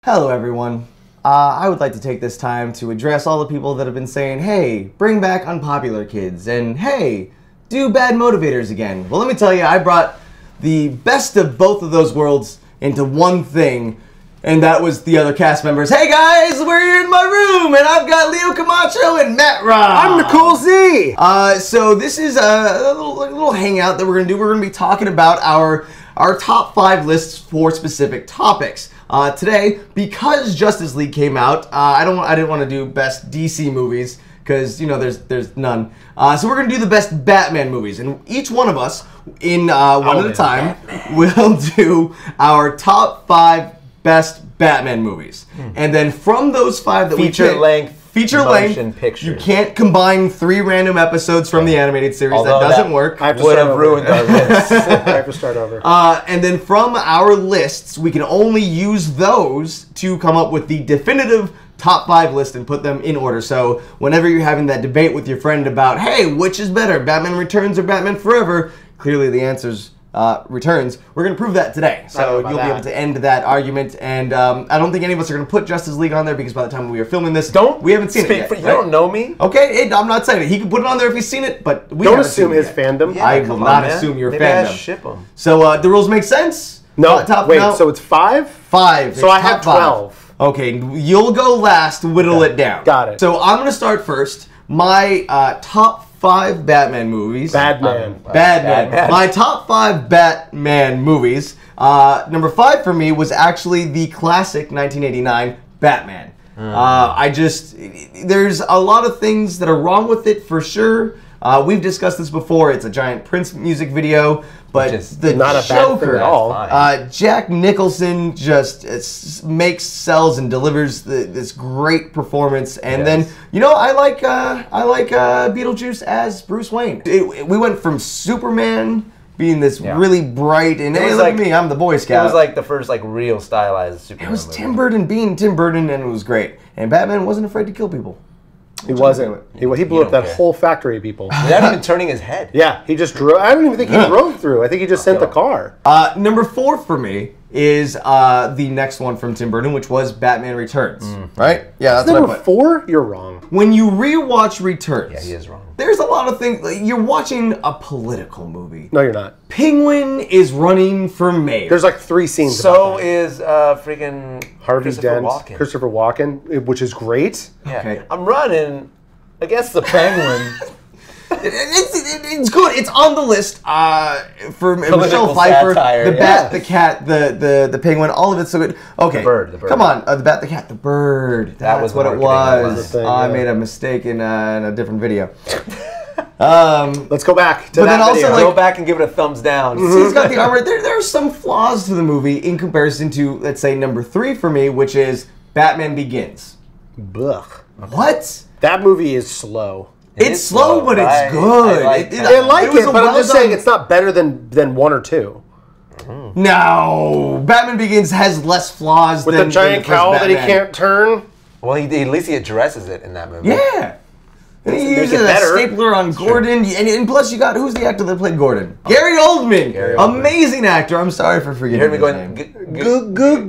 Hello everyone. I would like to take this time to address all the people that have been saying, hey, bring back Unpopular kids, and hey, do bad motivators again. Well, let me tell you, I brought the best of both of those worlds into one thing, and that was the other cast members. Hey guys, we're in my room, and I've got Leo Camacho and Matt Robb. I'm Nicole Z. So this is a little hangout that we're gonna do. We're gonna be talking about our top 5 lists for specific topics. Today, because Justice League came out, I didn't want to do best DC movies because there's none. So we're gonna do the best Batman movies, and each one of us, in one at a time, will do our top 5 best Batman movies, and then from those 5 that feature length pictures. You can't combine 3 random episodes from the animated series. Although that doesn't work. I would have ruined our list. I have to start over. And then from our lists, we can only use those to come up with the definitive top 5 list and put them in order. So whenever you're having that debate with your friend about, hey, which is better, Batman Returns or Batman Forever? Clearly the answer's Returns. We're going to prove that today. So you'll be able to end that argument. And I don't think any of us are going to put Justice League on there because by the time we are filming this, we haven't seen it yet. You don't know me. Okay, I'm not saying it. He can put it on there if he's seen it, but we don't assume his fandom. Yeah, I will not assume your fandom. Ship him. So the rules make sense? No. So it's 5? 5. So I have 12. Okay, you'll go last. Whittle it down. Got it. So I'm going to start first. My top 5 Batman movies. Batman. My top 5 Batman movies. Number 5 for me was actually the classic 1989 Batman. There's a lot of things that are wrong with it for sure. We've discussed this before. It's a giant Prince music video, but the not a bad thing at all. Jack Nicholson just sells and delivers this great performance, and then I like Beetlejuice as Bruce Wayne. We went from Superman being this really bright, and hey, look at me, I'm the Boy Scout. It was like the first real stylized Superman. It was Tim Burton being Tim Burton, and it was great. And Batman wasn't afraid to kill people. He wasn't. He blew up that whole factory of people. Without even turning his head. Yeah, he just drove. I don't even think he drove through. I think he just sent the car. Number 4 for me is the next one from Tim Burton, which was Batman Returns. Right? Yeah, that's what I put. Number 4? You're wrong. When you rewatch Returns, yeah, he is wrong. There's a lot of things. You're watching a political movie. No, you're not. Penguin is running for mayor. There's like 3 scenes. So is freaking Harvey Dent, Christopher Walken, which is great. Yeah. Okay. I'm running against the Penguin. It's good. It's on the list for Michelle Pfeiffer. Satire, the bat, the cat, the penguin. All of it's so good. Okay, the bird. Come on, the bat, the cat, the bird. That's what it was. I made a mistake in a different video. Let's go back to that video. Go back and give it a thumbs down. He's got the armor. There are some flaws to the movie in comparison to, let's say, number 3 for me, which is Batman Begins. Blech. What? That movie is slow. It's slow, but it's good. I like it, but I'm just saying it's not better than 1 or 2. No, Batman Begins has less flaws with than the giant cowl that he can't turn. Well, at least he addresses it in that movie. Yeah. And he uses a stapler on Gordon, and plus you got, who's the actor that played Gordon? Gary Oldman. Amazing actor. I'm sorry for forgetting his name.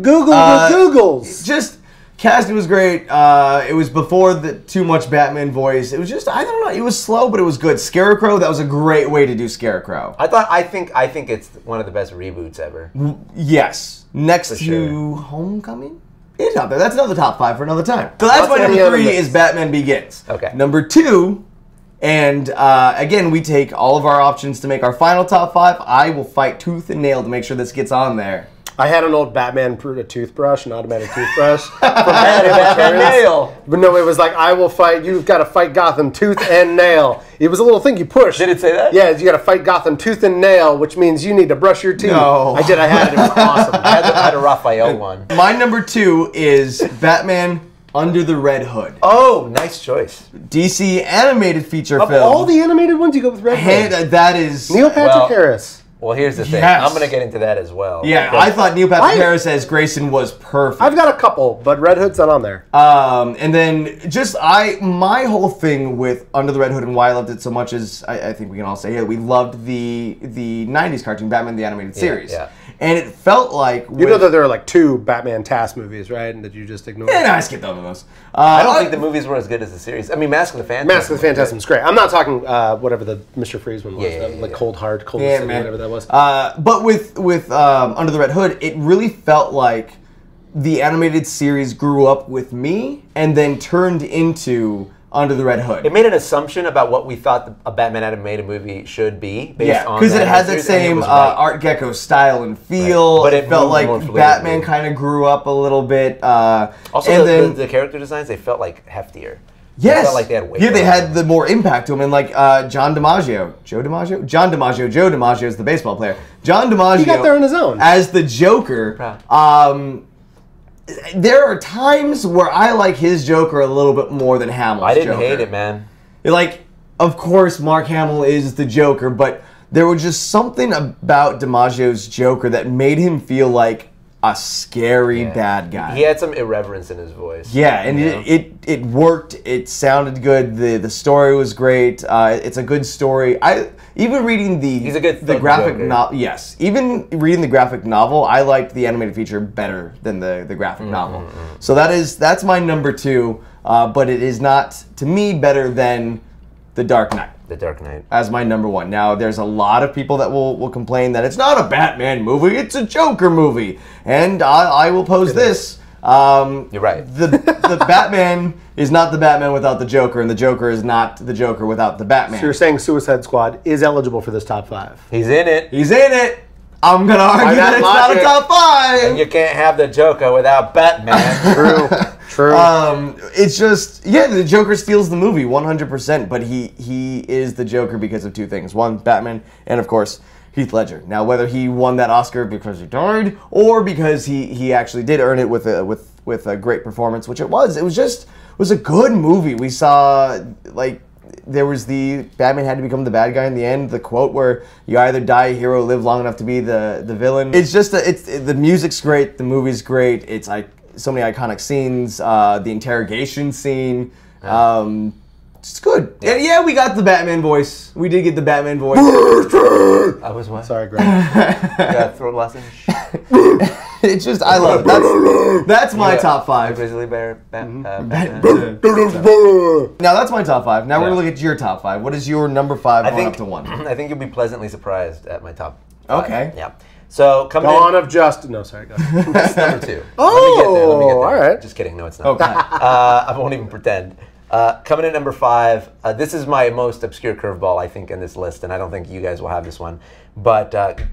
Googles. Just, casting was great. It was before the too much Batman voice. It was just, I don't know, it was slow, but it was good. Scarecrow, that was a great way to do Scarecrow. I think it's one of the best reboots ever. Yes. Next to Homecoming? It's out there. That's another top 5 for another time. So that's why number 3 is Batman Begins. Okay. Number 2, and again, we take all of our options to make our final top 5. I will fight tooth and nail to make sure this gets on there. I had an old Batman toothbrush, an automatic toothbrush. Batman nail. But no, it was like, I will fight, you've got to fight Gotham tooth and nail. It was a little thing you push. Did it say that? Yeah, you got to fight Gotham tooth and nail, which means you need to brush your teeth. No. I did, I had it, it was awesome. I had a Raphael one. My number 2 is Batman Under the Red Hood. Oh, nice choice. DC animated feature film. Of all the animated ones, you go with Red Hood. That is... Neil Patrick Harris. Well, here's the thing. Yes. I'm going to get into that as well. Yeah, I thought Neil Patrick Harris as Grayson was perfect. I've got a couple, but Red Hood's not on there. And then my whole thing with Under the Red Hood and why I loved it so much is I think we can all say, yeah, we loved the 90s cartoon, Batman the Animated Series. Yeah. And it felt like... You know that there are like 2 Batman Task movies, right? And that you just ignored? Yeah, no, I skipped over those. I don't think the movies were as good as the series. I mean, Mask of the Phantasm. Mask of the Phantasm's great. I'm not talking whatever the Mr. Freeze one was. Yeah. Cold Heart, Cold Yeah, City, man. whatever that was. But with Under the Red Hood, it really felt like the animated series grew up with me and then turned into Under the Red Hood. It made an assumption about what we thought a Batman animated movie should be based on because it had that series, same and it was right. Art Deco style and feel. But it it felt moved more like fluidly. Batman kind of grew up a little bit. Also, and then the character designs, they felt like heftier. yes, They felt like they had weight. they had the more impact to them, and like Joe DiMaggio is the baseball player. John DiMaggio, He got there on his own. as the Joker. There are times where I like his Joker a little bit more than Hamill's I didn't Joker. hate it, man. Like, of course, Mark Hamill is the Joker, but there was just something about DiMaggio's Joker that made him feel like a scary bad guy. He had some irreverence in his voice. Yeah, and it worked. It sounded good. The story was great. It's a good story. Even reading the graphic novel. Yes, even reading the graphic novel, I liked the animated feature better than the graphic novel. So that's my number 2. But it is not, to me, better than The Dark Knight. The Dark Knight. As my number 1. Now, there's a lot of people that will complain that it's not a Batman movie, it's a Joker movie. And I will pose this. You're right. The Batman is not the Batman without the Joker, and the Joker is not the Joker without the Batman. So you're saying Suicide Squad is eligible for this top 5? He's in it. He's in it. I'm going to argue that it's not a top 5. And you can't have the Joker without Batman. True. It's just, the Joker steals the movie 100%, but he is the Joker because of 2 things. 1, Batman, and of course, Heath Ledger. Now, whether he won that Oscar because he died, or because he actually did earn it with a great performance, which it was a good movie. We saw, like, there was the Batman had to become the bad guy in the end. The quote where you either die a hero, live long enough to be the villain. It's just the music's great, the movie's great. It's like so many iconic scenes. The interrogation scene, it's good. Yeah, we got the Batman voice. We did get the Batman voice. I was what? Sorry, Greg. Got throat lozenge. It's just, I love it. That's my top 5. Grizzly bear. Now that's my top 5. Now we're gonna look at your top 5. What is your number 5 going up to 1? I think you'll be pleasantly surprised at my top 5. Okay. Yeah. So coming Dawn of Justice. No, sorry. Go ahead. That's number 2. Oh, Let me get there. all right. Just kidding. No, it's not. Okay. I won't even pretend. Coming in at number 5, this is my most obscure curveball, I think, in this list, and I don't think you guys will have this one. But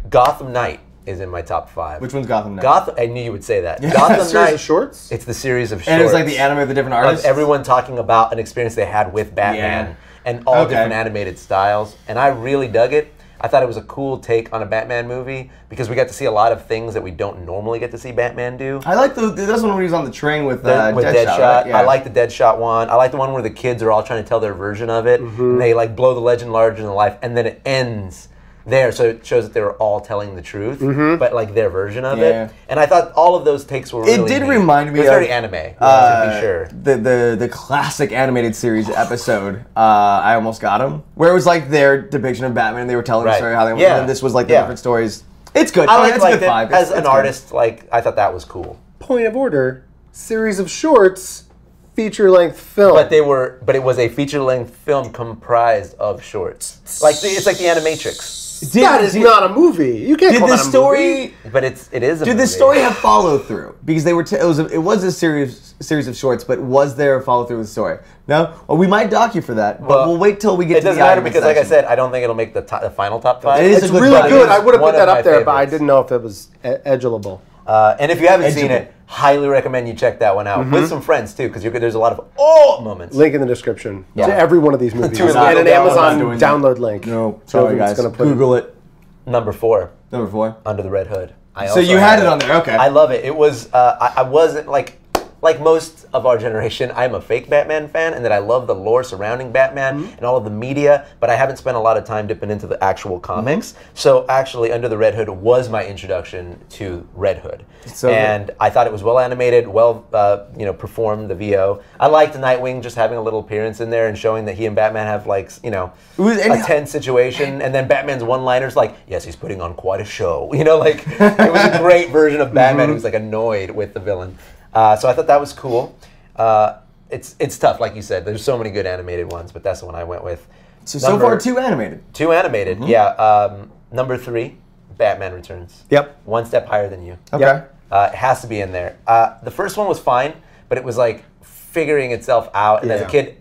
Gotham Knight is in my top 5. Which one's Gotham Knight? I knew you would say that. Yeah. Gotham Series Knight. of shorts? It's the series of shorts. And it's like the anime of the different artists? Of everyone talking about an experience they had with Batman and all different animated styles. And I really dug it. I thought it was a cool take on a Batman movie because we got to see a lot of things that we don't normally get to see Batman do. I like this one when he was on the train with Deadshot. Right? Yeah. I like the Deadshot one. I like the one where the kids are all trying to tell their version of it. And they like blow the legend larger than life, and then it ends there, so it shows that they were all telling the truth, but like their version of it. And I thought all of those takes were really It did neat. remind me It was of very anime, to be sure. The classic animated series episode, I Almost Got Him, where it was like their depiction of Batman. They were telling the story how they and this was like the different stories. It's good. I it's a good vibe. As an artist, like I thought that was cool. Point of order. Series of shorts, feature-length film. But it was a feature-length film comprised of shorts. Like it's like the Animatrix. That is not a movie. You can't call that a movie. But it is a movie. Did the story have follow through? Because they were it was a series of shorts, but was there a follow through with the story? No. Well, we might dock you for that, but we'll wait till we get to the It doesn't matter argument because, like I section. said, I don't think it'll make the final top 5. It is It's a good really vibe. good. I would have One put that of up my there, but I favorites. didn't know if it was edgeable. And if you haven't seen Edgeable. it, highly recommend you check that one out with some friends too, because there's a lot of moments. Link in the description Yeah. to every one of these movies. To And an an Amazon Amazon download link. No, sorry guys. Gonna put Google it. Number 4, Number 4. Under the Red Hood. So you had it on there, okay. I love it. It was I wasn't like like most of our generation, I'm a fake Batman fan, and that I love the lore surrounding Batman and all of the media, but I haven't spent a lot of time dipping into the actual comics. So actually, Under the Red Hood was my introduction to Red Hood. And I thought it was well animated, well performed, the VO. I liked Nightwing just having a little appearance in there and showing that he and Batman have like, a tense situation, and then Batman's one-liners like, yes, he's putting on quite a show. It was a great version of Batman who's like annoyed with the villain. So I thought that was cool. It's tough, like you said. There's so many good animated ones, but that's the one I went with. So far, 2 animated. 2 animated, yeah. Number 3, Batman Returns. Yep. One step higher than you. Okay. Yep. It has to be in there. The first one was fine, but it was like figuring itself out. And as a kid,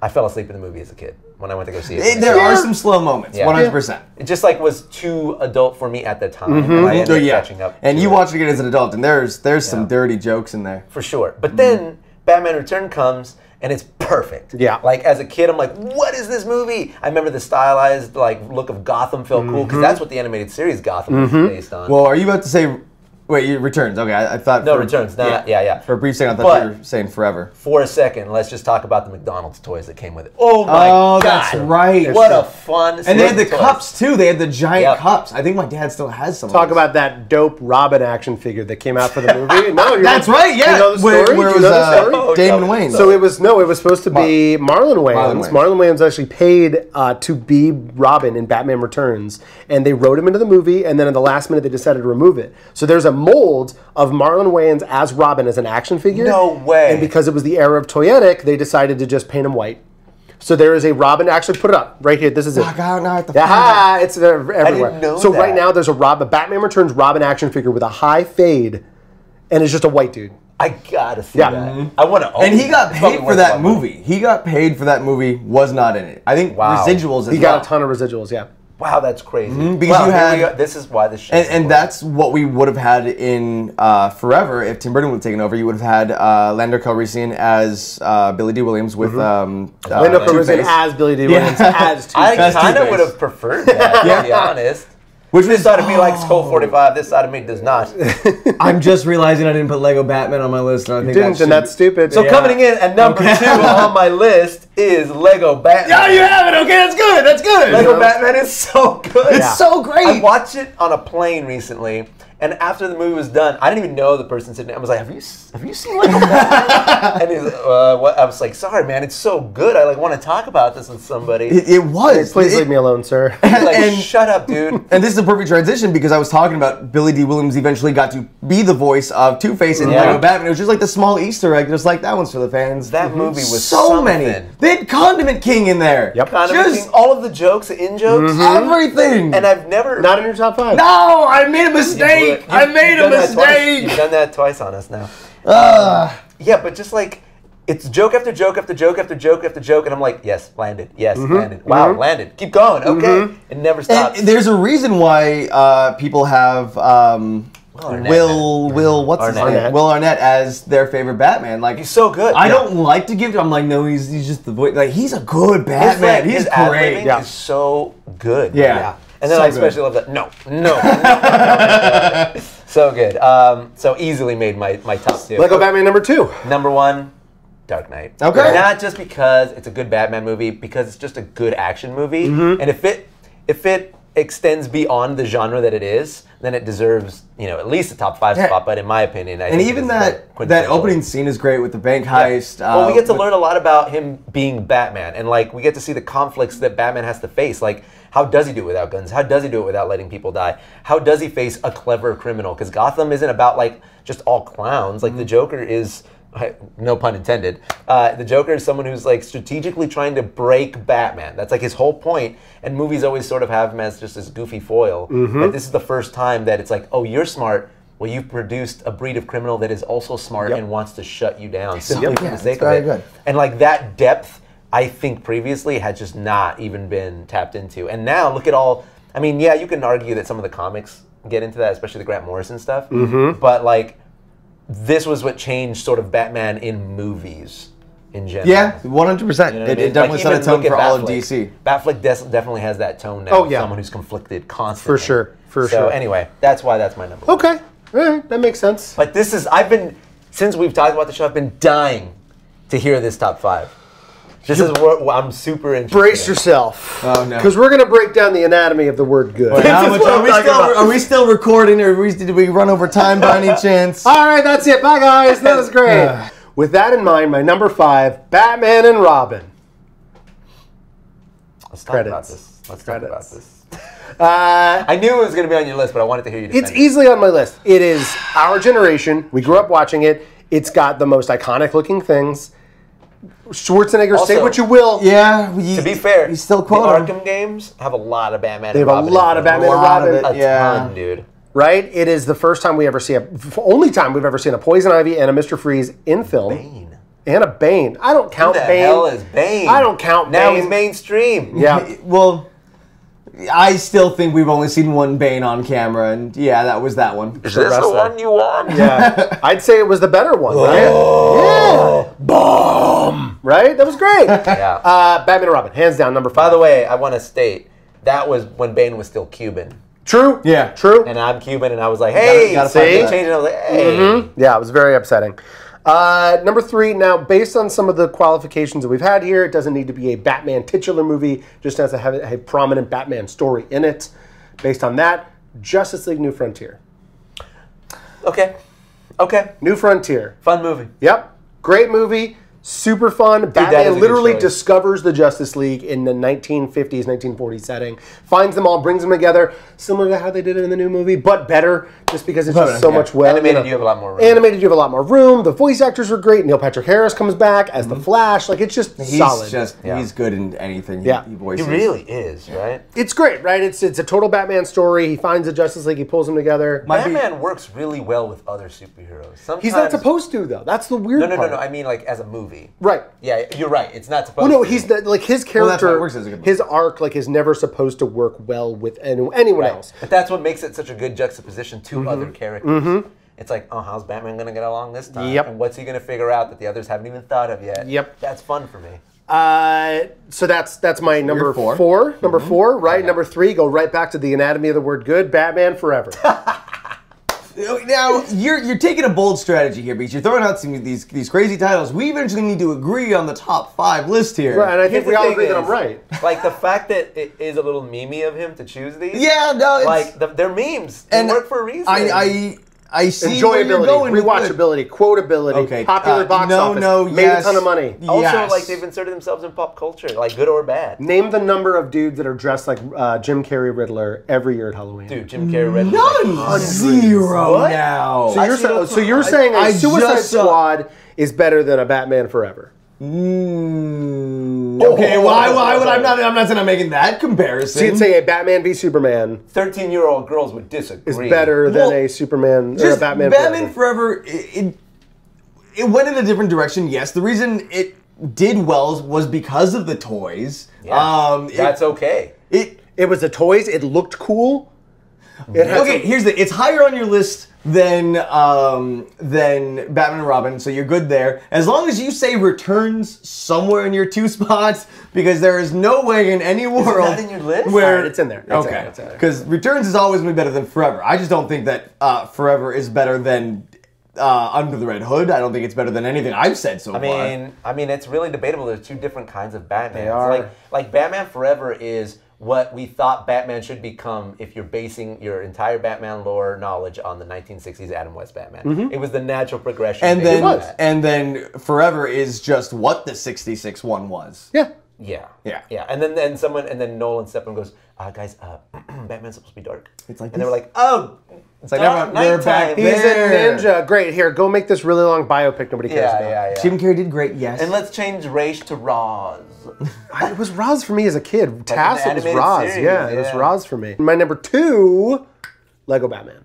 I fell asleep in the movie as a kid when I went to go see it. There are some slow moments, 100%. It just like was too adult for me at the time. And I ended up catching up. And you watch it again as an adult, and there's some dirty jokes in there. For sure. But then Batman Return comes, and it's perfect. Yeah. Like as a kid, I'm like, what is this movie? I remember the stylized look of Gotham felt cool, because that's what the animated series Gotham was based on. Well, are you about to say... Wait, Returns. Okay, I thought... No, Returns. Not, yeah. For a brief second, I thought you were saying Forever. For a second, let's just talk about the McDonald's toys that came with it. Oh my God. That's right. What a fun... And they had the cups, too. They had the giant cups. I think my dad still has some Talk about that dope Robin action figure that came out for the movie. No, That's right, yeah. You know the story? Where Do you know the story? Damon Wayans. So it was supposed to be Marlon Wayans. Marlon Wayans actually paid to be Robin in Batman Returns, and they wrote him into the movie, and then in the last minute they decided to remove it. So there's a mold of Marlon Wayans as Robin as an action figure. No way. And because it was the era of toyetic, they decided to just paint him white. So there is a Robin. Actually, put it up right here. This is it. It's everywhere. I didn't know so that. right now there's a Batman Returns Robin action figure with a high fade, and it's just a white dude. I gotta see that. I want to own And he got it. paid for that movie. He got paid for that movie, was not in it. I think residuals as well. He got a ton of residuals, yeah. Wow, that's crazy. Because you had... This is why this shit And that's what we would have had in Forever if Tim Burton would have taken over. You would have had Lando Calrissian as Billy D. Williams with Lando Calrissian as Billy D. Williams as Two-Face. I kind of would have preferred that, to be honest. Which this side of me likes Colt 45, this side of me does not. I'm just realizing I didn't put Lego Batman on my list. And I think that's stupid. So coming in at number 2 on my list is Lego Batman. Yeah, you have it. Okay, that's good. That's good. Lego Batman is so good. It's so great. I watched it on a plane recently, and after the movie was done, I didn't even know the person sitting there. I was like, have you seen Lego Batman? And he's what? I was like, sorry, man, it's so good. I want to talk about this with somebody. It was. Please leave me alone, sir. And shut up, dude. And this is a perfect transition because I was talking about Billy D. Williams eventually got to be the voice of Two-Face in Lego Batman. It was just like the small Easter egg, just like that one's for the fans. That movie was so many. They had Condiment King in there. Yep. Condiment King, all of the jokes, the in-jokes. Everything. And I've never... Not in your top 5. No, I made a mistake. I made a mistake. You've done that twice on us now. Yeah, but just like... It's joke after joke after joke after joke after joke, and I'm like, yes, landed. Yes, landed. Wow, landed. Keep going. Okay. It never stops. And there's a reason why people have Will Arnett as their favorite Batman. Like, he's so good. I don't like to give. I'm like, no, he's just the voice. Like, he's a good Batman. He's great. Is so good. Yeah. And then so I especially love that. No. So good. So easily made my top 2. Lego Batman number 2. Number 1. Dark Knight. Okay. Not just because it's a good Batman movie, because it's just a good action movie. And if it extends beyond the genre that it is, then it deserves, at least a top 5 spot. But in my opinion, I think even that opening scene is great with the bank heist. Well, we get to learn a lot about him being Batman, and we get to see the conflicts that Batman has to face. Like, how does he do it without guns? How does he do it without letting people die? How does he face a clever criminal? Because Gotham isn't about just all clowns. Like the Joker is. No pun intended. The Joker is someone who's strategically trying to break Batman. That's his whole point. And movies always sort of have him as just this goofy foil. But this is the first time that it's oh, you're smart. Well, you've produced a breed of criminal that is also smart and wants to shut you down simply for the sake of it. Good. And that depth, I think previously had just not even been tapped into. And now look at all. I mean, yeah, you can argue that some of the comics get into that, especially the Grant Morrison stuff. But this was what changed sort of Batman in movies in general. Yeah, 100%. It definitely set a tone for all of DC. Batfleck definitely has that tone now. Oh, yeah. Someone who's conflicted constantly. For sure. So anyway, that's why that's my number. Okay. All right. That makes sense. But this is, I've been since we've talked about the show, I've been dying to hear this top 5. This is what I'm super interested Brace in. yourself. Oh, no. Because we're going to break down the anatomy of the word good. Are we still recording, or did we run over time by any chance? All right, that's it. Bye, guys. That was great. With that in mind, my number 5, Batman and Robin. Let's talk about this. I I knew it was going to be on your list, but I wanted to hear you defend It's easily on my list. It is our generation. We grew up watching it. It's got the most iconic looking things. Schwarzenegger, Also, say what you will. Yeah. To be fair, you still the quote him. Arkham games have a lot of Batman They and have a Robin. lot of Batman and Robin. A ton, dude. Right? It is the first time we ever see only time we've ever seen a Poison Ivy and a Mr. Freeze in film. Bane. And a Bane. I don't count Who the Bane. hell is Bane? I don't count Now Bane. he's mainstream. Yeah. Well, I still think we've only seen one Bane on camera, and yeah, that was that one. Is this the one you want? Yeah. I'd say it was the better one, right? Yeah. Bomb. Right? That was great. Yeah. Batman and Robin, hands down, number 5. By the way, I want to state, that was when Bane was still Cuban. True. Yeah. True. And I'm Cuban, and I was like, hey, gotta see? find They that. changed it, I was like, hey. Yeah, it was very upsetting. Number 3, now, based on some of the qualifications that we've had here, it doesn't need to be a Batman titular movie, just has to have a prominent Batman story in it. Based on that, Justice League New Frontier. Okay. New Frontier. Fun movie. Yep. Great movie. Super fun. that is a Batman good literally choice. discovers the Justice League in the 1950s, 1940s setting. Finds them all, brings them together, similar to how they did it in the new movie, but better, just because it's just so much well. Animated, you have a lot more room. Animated, you have a lot more room. The voice actors are great. Neil Patrick Harris comes back as the Flash. Like, it's just solid. He's good in anything Yeah. he He voices. really is, right? It's great, right? It's a total Batman story. He finds the Justice League. He pulls them together. Batman works really well with other superheroes. Sometimes, He's not supposed to, though. That's the weird part. No. I mean, like, as a movie. Right. Yeah, you're right. It's not supposed Well, no, to. he's like his that's why it character, works as a good movie. his arc, like, is never supposed to work well with anyone else. But that's what makes it such a good juxtaposition to other characters. It's like, oh, how's Batman going to get along this time? Yep. And what's he going to figure out that the others haven't even thought of yet? Yep. That's fun for me. So that's my number four. 4. Number 4, right? Number 3, go right back to the anatomy of the word good. Batman Forever. Now you're taking a bold strategy here because you're throwing out some of these crazy titles. We eventually need to agree on the top 5 list here. Right, and I think Here's we the all thing agree that is, I'm right. Like, the fact that it is a little memey of him to choose these. Yeah, no, it's, Like, they're memes. They work for a reason. I see where you're Enjoyability, going with it. rewatchability, quotability, Okay, popular box office, made a ton of money. Also, Yes. like, they've inserted themselves in pop culture, like, good or bad. Name the number of dudes that are dressed like Jim Carrey Riddler every year at Halloween. Dude, Jim Carrey read None. Zero now. So you're saying a Suicide Squad is better than a Batman Forever? Okay, why would I'm not saying I'm making that comparison. So you'd say a Batman v Superman 13-year-old girls would disagree. is better than Well, a Superman or a just Batman Forever, Forever. it went in a different direction. Yes, the reason it did well was because of the toys. Yeah, that's okay. It was the toys. It looked cool. It had Okay, here's it's higher on your list than Batman and Robin, so you're good there. As long as you say Returns somewhere in your 2 spots, because there is no way in any world that in your list? where Alright, it's in there. It's in there. okay, because Returns has always been better than Forever. I just don't think that Forever is better than Under the Red Hood. I don't think it's better than anything I've said so far. I mean, it's really debatable. There's 2 different kinds of Batman. They are. Like Batman Forever is what we thought Batman should become if you're basing your entire Batman lore knowledge on the 1960s Adam West Batman. It was the natural progression. And based on that. then Forever is just what the 66 one was. Yeah. Yeah. Yeah. And then Nolan stepped in and goes, guys, Batman's supposed to be dark. It's like and they were this. like, oh, It's like dark we're back nighttime. He's there. a ninja. Great. Here, go make this really long biopic nobody cares about. Yeah. Jim Carrey did great, yes. And let's change Raish to Roz. It was Roz for me as a kid. Tass, it was animated Roz. series, It was yeah. Roz for me. My number 2, Lego Batman.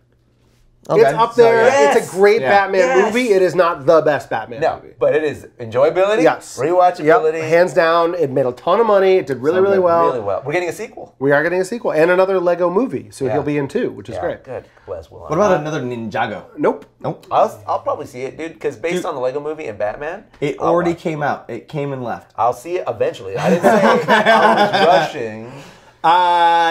Okay. It's up So, there. yes. It's a great Yeah. Batman Yes. movie. It is not the best Batman No, movie. but it is enjoyability, Yes. rewatchability. Yep. Hands down, it made a ton of money. It did really, really well. Really well. We're getting a sequel. We are getting a sequel and another Lego movie, so Yeah. he'll be in 2, which is great. Good. Wes Will. What about another Ninjago? Nope. Nope. I'll probably see it, dude, because based on the Lego movie and Batman, It I'll already watch it. came out. It came and left. I'll see it eventually. I didn't say I was rushing.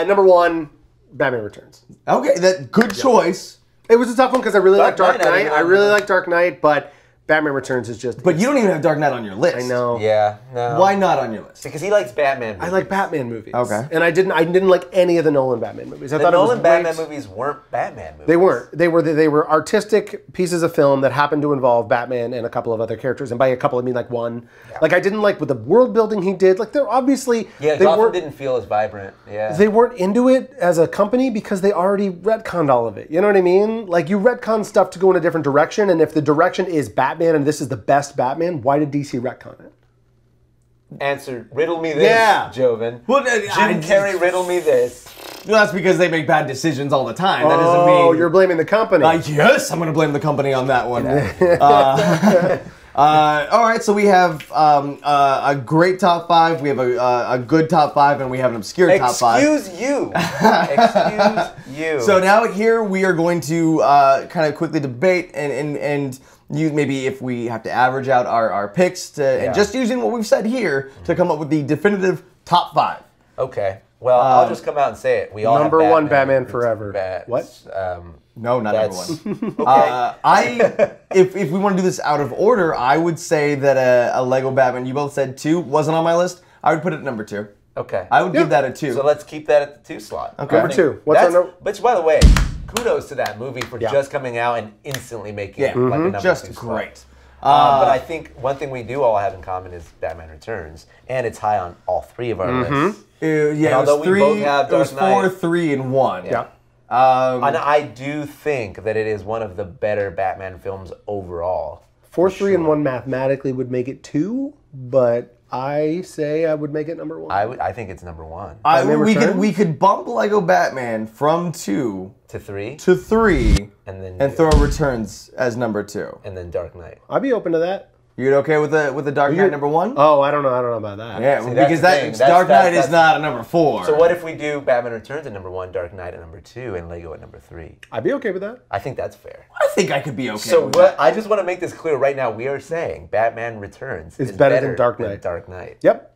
Number 1, Batman Returns. Okay, that good choice. It was a tough one because I really like Dark Dark Knight, I Knight. didn't I like really that. like Dark Knight, but Batman Returns is just... But you don't even have Dark Knight on your list. I know. Yeah, no. Why not on your list? Because he likes Batman movies. I like Batman movies. Okay. And I didn't like any of the Nolan Batman movies. I The thought Nolan it was Batman great. movies weren't Batman movies. They weren't. They were artistic pieces of film that happened to involve Batman and a couple of other characters. And by a couple, I mean like one. Yeah. Like I didn't like with the world building he did. Like they're obviously Yeah, they Gotham weren't didn't feel as vibrant. Yeah. they weren't into it as a company because they already retconned all of it. You know what I mean? Like you retcon stuff to go in a different direction, and if the direction is Batman and this is the best Batman, why did DC retcon it? Answer, riddle me this, Yeah. Joven. Well, Jim Carrey, riddle me this. Well, that's because they make bad decisions all the time. That doesn't mean... Oh, you're blaming the company. Yes, I'm going to blame the company on that one. All right, so we have a great top 5, we have a good top 5, and we have an obscure top 5. Excuse you. Excuse you. So now here we are going to kind of quickly debate and use maybe if we have to average out our picks to, and just using what we've said here to come up with the definitive top 5. Okay. Well, I'll just come out and say it. We all Number have one, Batman Forever. What? No, not number That's one. If we want to do this out of order, I would say that a Lego Batman, you both said 2, wasn't on my list. I would put it at number 2. Okay. I would give that a 2. So let's keep that at the 2 slot. Okay. Number 2. What's our number? Which, by the way, kudos to that movie for just coming out and instantly making it like a number 2 just slot. great. But I think one thing we do all have in common is Batman Returns, and it's high on all 3 of our lists. Yeah, although it was we 3, both have it was Dark Knight. 4, 3, and 1. Yeah. And I do think that it is one of the better Batman films overall. 4, 3, and 1 mathematically would make it 2, but I say I would make it number 1. I think it's number 1. We could bump Lego Batman from 2 to 3, to 3 and throw Returns as number 2. and then Dark Knight. I'd be open to that. You're okay with the Dark Knight number 1? Oh, I don't know about that. Yeah, See, that's because the thing. Dark Knight That's is not a number 4. So what if we do Batman Returns at number 1, Dark Knight at number 2, and Lego at number 3? I'd be okay with that. I think that's fair. I think I could be okay So with that. I just want to make this clear right now. We are saying Batman Returns is better than Dark Knight. Dark Knight. Yep.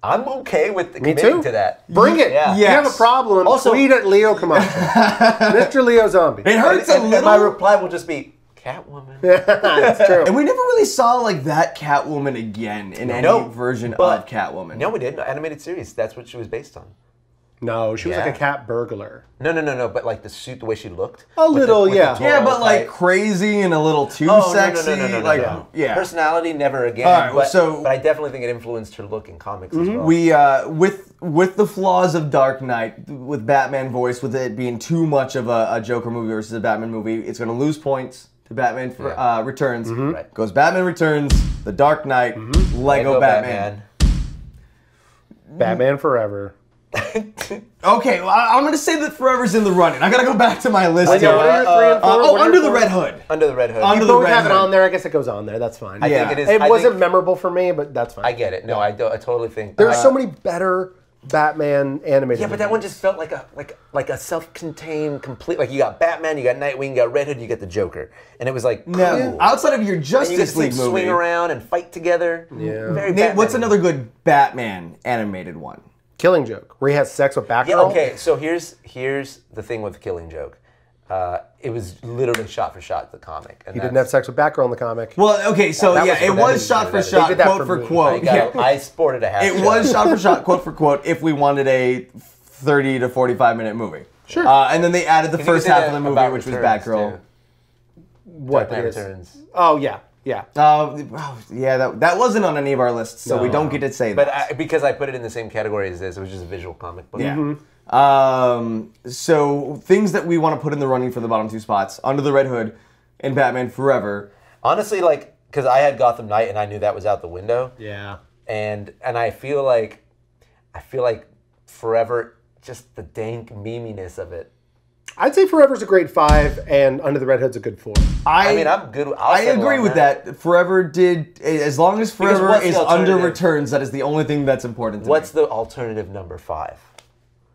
I'm okay with Me committing too. to that. Bring it. Yeah. You have a problem. Also- tweet at Leo Camacho. Mr. Leo Zombie. It hurts a And little. my reply will just be Catwoman. That's true. And we never really saw like that Catwoman again in any version of Catwoman. No, we didn't. Animated series. That's what she was based on. No, she was Yeah. like a cat burglar. No. But like the suit, the way she looked. A little, yeah. Yeah, but like tight. crazy and a little too Oh, sexy. no. Like, Yeah. yeah. Personality, never again. All right, but I definitely think it influenced her look in comics as well. We with the flaws of Dark Knight, with Batman voice, with it being too much of a Joker movie versus a Batman movie, it's going to lose points to Batman Returns. Right. Goes Batman Returns, The Dark Knight, Lego Batman. Batman Forever. Okay, well, I'm going to say that Forever's in the running. I got to go back to my list. What here. are your 3 and 4? What are Under your the 4? Red Hood. Under the Red Hood. Under You the both Red have it Hood. on there. I guess it goes on there. That's fine. I Yeah. think it is. It I wasn't think- memorable for me, but that's fine. I get it. No, I totally think. There are so many better Batman animated. Yeah, but that one just felt like a self-contained, complete. Like you got Batman, you got Nightwing, you got Red Hood, you got the Joker, and it was like Now, cool. outside of your And you could Justice see League them swing movie, around and fight together. Yeah. Very Nate, what's Batman-y. another good Batman animated one? Killing Joke, where he has sex with Batgirl. Yeah. Okay. So here's the thing with Killing Joke. It was literally shot for shot the comic. And He didn't have sex with Batgirl in the comic. Well, okay, so That yeah, was it for was them shot to for do that. shot, They did that quote for for me. quote. Yeah. I sported a half. It shot. was shot for shot, quote for quote, if we wanted a 30 to 45 minute movie. Sure. And then they added the You first did half it of the movie, about which was Returns, Batgirl. too. What Batman is? Returns. Oh yeah, yeah. Yeah, that wasn't on any of our lists, so we No. don't get to say But that. because I put it in the same category as this, it was just a visual comic book. Yeah. So things that we want to put in the running for the bottom 2 spots: Under the Red Hood and Batman Forever. Honestly, like, because I had Gotham Knight and I knew that was out the window. Yeah. And I feel like Forever, just the dank meminess of it. I'd say Forever's a great 5, and Under the Red Hood's a good 4. I mean, I'm good. I agree with that. Forever did, as long as Forever what's the is under alternative? Returns, that is the only thing that's important to What's me. the alternative number 5?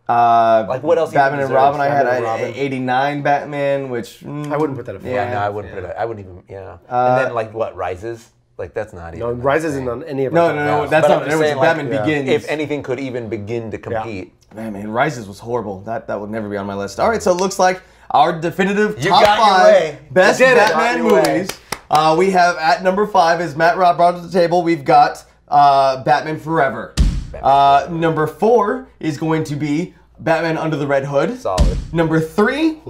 Like what else? Batman and Robin, I had Batman and an Robin. 89 Batman, which... I wouldn't put that at 4. Yeah, no, I wouldn't put it. I wouldn't even. Yeah. And then like what? Rises? Like that's not even. No, Rise isn't on any of No, our no, top no, fives. that's But not... I'm It just was saying, like, Batman yeah. Begins. If anything could even begin to compete. Man, Rises was horrible. That would never be on my list. All right, so it looks like our definitive You top got your 5 way. best You did it. Batman Got your way. movies We have at number 5, as Matt Rob brought to the table, we've got Batman Forever. Number 4 is going to be Batman Under the Red Hood. Solid. Number 3,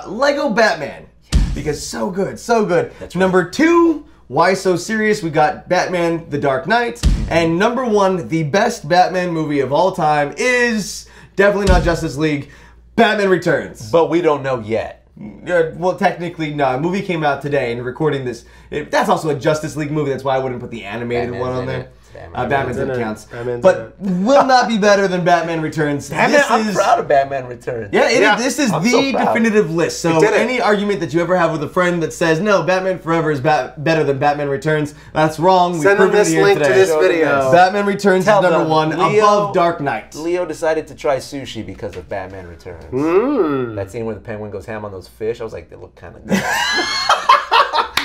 Lego Batman. Because so good, so good. That's right. Number 2, Why So Serious? We got Batman The Dark Knight. And number 1, the best Batman movie of all time is definitely not Justice League, Batman Returns. But we don't know yet. Well, technically, no. A movie came out today, and recording this, that's also a Justice League movie. That's why I wouldn't put the animated one on there. Batman's in it counts. But will not be better than Batman Returns. I'm proud of Batman Returns. Yeah, this is the definitive list. So any argument that you ever have with a friend that says, no, Batman Forever is better than Batman Returns, that's wrong. Send them this link to this video. Batman Returns is number 1, above Dark Knight. Leo decided to try sushi because of Batman Returns. That scene where the penguin goes ham on those fish, I was like, they look kind of good.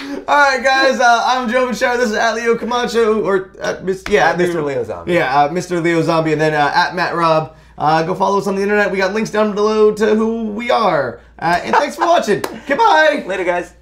Alright guys, I'm Jovenshire, this is at Leo Camacho, or Mr. Leo Zombie. Yeah, Mr. Leo Zombie, and then at Matt Rob. Go follow us on the internet, we got links down below to who we are. And thanks for watching. Goodbye! Later guys.